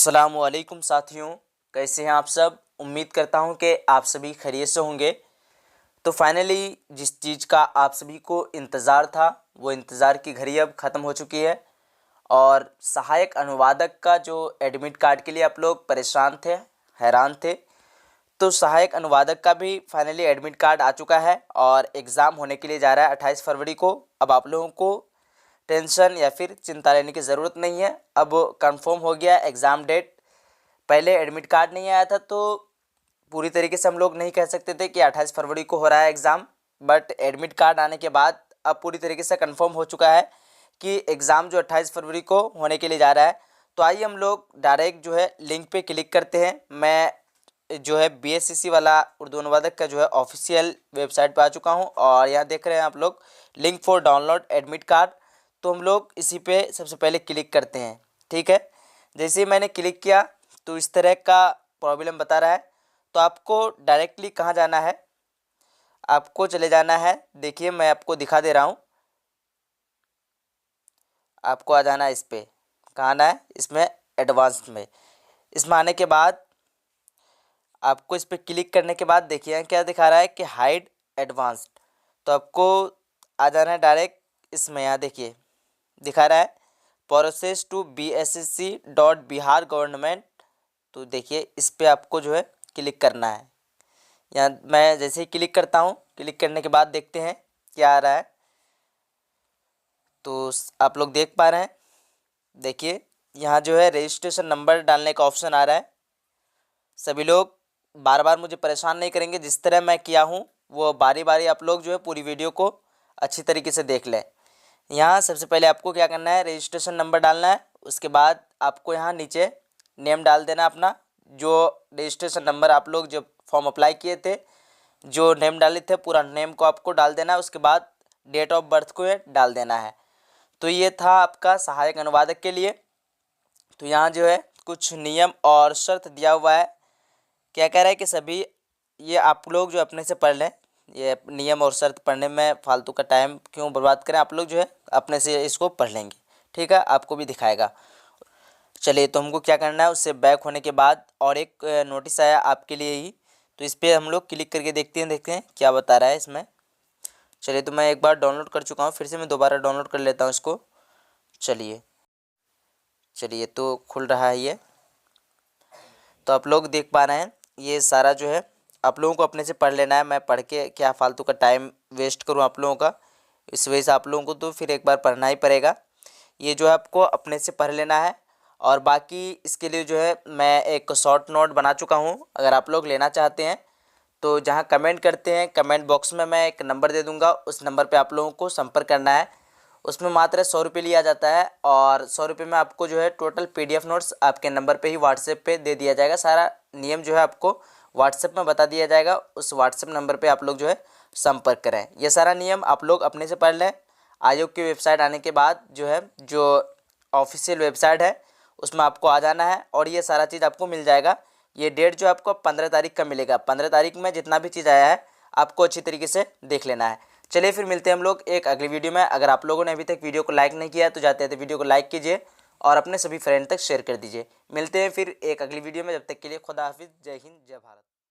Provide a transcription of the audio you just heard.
अस्सलामुअलैकुम साथियों, कैसे हैं आप सब। उम्मीद करता हूं कि आप सभी खैरियत से होंगे। तो फाइनली जिस चीज़ का आप सभी को इंतज़ार था वो इंतज़ार की घड़ी अब ख़त्म हो चुकी है। और सहायक अनुवादक का जो एडमिट कार्ड के लिए आप लोग परेशान थे, हैरान थे, तो सहायक अनुवादक का भी फाइनली एडमिट कार्ड आ चुका है और एग्ज़ाम होने के लिए जा रहा है 28 फरवरी को। अब आप लोगों को टेंशन या फिर चिंता लेने की ज़रूरत नहीं है। अब कंफर्म हो गया एग्ज़ाम डेट। पहले एडमिट कार्ड नहीं आया था तो पूरी तरीके से हम लोग नहीं कह सकते थे कि 28 फरवरी को हो रहा है एग्ज़ाम, बट एडमिट कार्ड आने के बाद अब पूरी तरीके से कंफर्म हो चुका है कि एग्ज़ाम जो 28 फरवरी को होने के लिए जा रहा है। तो आइए हम लोग डायरेक्ट जो है लिंक पे क्लिक करते हैं। मैं जो है BSCC वाला उर्दू अनुवादक का जो है ऑफिशियल वेबसाइट पे आ चुका हूँ और यहाँ देख रहे हैं आप लोग link for download admit card. तो हम लोग इसी पे सबसे पहले क्लिक करते हैं। ठीक है, जैसे ही मैंने क्लिक किया तो इस तरह का प्रॉब्लम बता रहा है। तो आपको डायरेक्टली कहाँ जाना है, आपको चले जाना है, देखिए मैं आपको दिखा दे रहा हूँ। आपको आ जाना है इस पर, कहाँ आना है, इसमें एडवांस्ड में। इसमें आने के बाद आपको इस पर क्लिक करने के बाद देखिए क्या दिखा रहा है कि हाइड एडवांस्ड। तो आपको आ जाना है डायरेक्ट इसमें। यहाँ देखिए दिखा रहा है प्रोसेस टू BSCC.बिहार गवर्नमेंट। तो देखिए इस पर आपको जो है क्लिक करना है। यहाँ मैं जैसे ही क्लिक करता हूँ, क्लिक करने के बाद देखते हैं क्या आ रहा है। तो आप लोग देख पा रहे हैं, देखिए यहाँ जो है रजिस्ट्रेशन नंबर डालने का ऑप्शन आ रहा है। सभी लोग बार बार मुझे परेशान नहीं करेंगे, जिस तरह मैं किया हूँ वो बारी बारी आप लोग जो है पूरी वीडियो को अच्छी तरीके से देख लें। यहाँ सबसे पहले आपको क्या करना है, रजिस्ट्रेशन नंबर डालना है। उसके बाद आपको यहाँ नीचे नेम डाल देना अपना, जो रजिस्ट्रेशन नंबर आप लोग जब फॉर्म अप्लाई किए थे जो नेम डाले थे पूरा नेम को आपको डाल देना है। उसके बाद डेट ऑफ बर्थ को डाल देना है। तो ये था आपका सहायक अनुवादक के लिए। तो यहाँ जो है कुछ नियम और शर्त दिया हुआ है। क्या कह रहा है कि सभी ये आप लोग जो अपने से पढ़ लें, ये नियम और शर्त पढ़ने में फालतू का टाइम क्यों बर्बाद करें, आप लोग जो है अपने से इसको पढ़ लेंगे। ठीक है, आपको भी दिखाएगा। चलिए, तो हमको क्या करना है, उससे बैक होने के बाद और एक नोटिस आया आपके लिए ही, तो इस पर हम लोग क्लिक करके देखते हैं क्या बता रहा है इसमें। चलिए, तो मैं एक बार डाउनलोड कर चुका हूँ, फिर से मैं दोबारा डाउनलोड कर लेता हूँ इसको। चलिए तो खुल रहा है ये। तो आप लोग देख पा रहे हैं ये सारा जो है आप लोगों को अपने से पढ़ लेना है। मैं पढ़ के क्या फालतू का टाइम वेस्ट करूं आप लोगों का, इस वजह से आप लोगों को तो फिर एक बार पढ़ना ही पड़ेगा। ये जो है आपको अपने से पढ़ लेना है। और बाकी इसके लिए जो है मैं एक शॉर्ट नोट बना चुका हूं, अगर आप लोग लेना चाहते हैं तो जहां कमेंट करते हैं कमेंट बॉक्स में मैं एक नंबर दे दूंगा, उस नंबर पे आप लोगों को संपर्क करना है। उसमें मात्र 100 रुपये लिया जाता है और 100 रुपये में आपको जो है टोटल PDF नोट्स आपके नंबर पे ही व्हाट्सएप पे दे दिया जाएगा। सारा नियम जो है आपको व्हाट्सएप में बता दिया जाएगा। उस व्हाट्सएप नंबर पे आप लोग जो है संपर्क करें। ये सारा नियम आप लोग अपने से पढ़ लें। आयोग की वेबसाइट आने के बाद जो है जो ऑफिशियल वेबसाइट है उसमें आपको आ जाना है और ये सारा चीज़ आपको मिल जाएगा। ये डेट जो आपको 15 तारीख का मिलेगा। 15 तारीख में जितना भी चीज़ आया है आपको अच्छी तरीके से देख लेना है। चलिए फिर मिलते हैं हम लोग एक अगली वीडियो में। अगर आप लोगों ने अभी तक वीडियो को लाइक नहीं किया तो जाते हैं वीडियो को लाइक कीजिए और अपने सभी फ्रेंड तक शेयर कर दीजिए। मिलते हैं फिर एक अगली वीडियो में, जब तक के लिए खुदा हाफिज़, जय हिंद, जय भारत।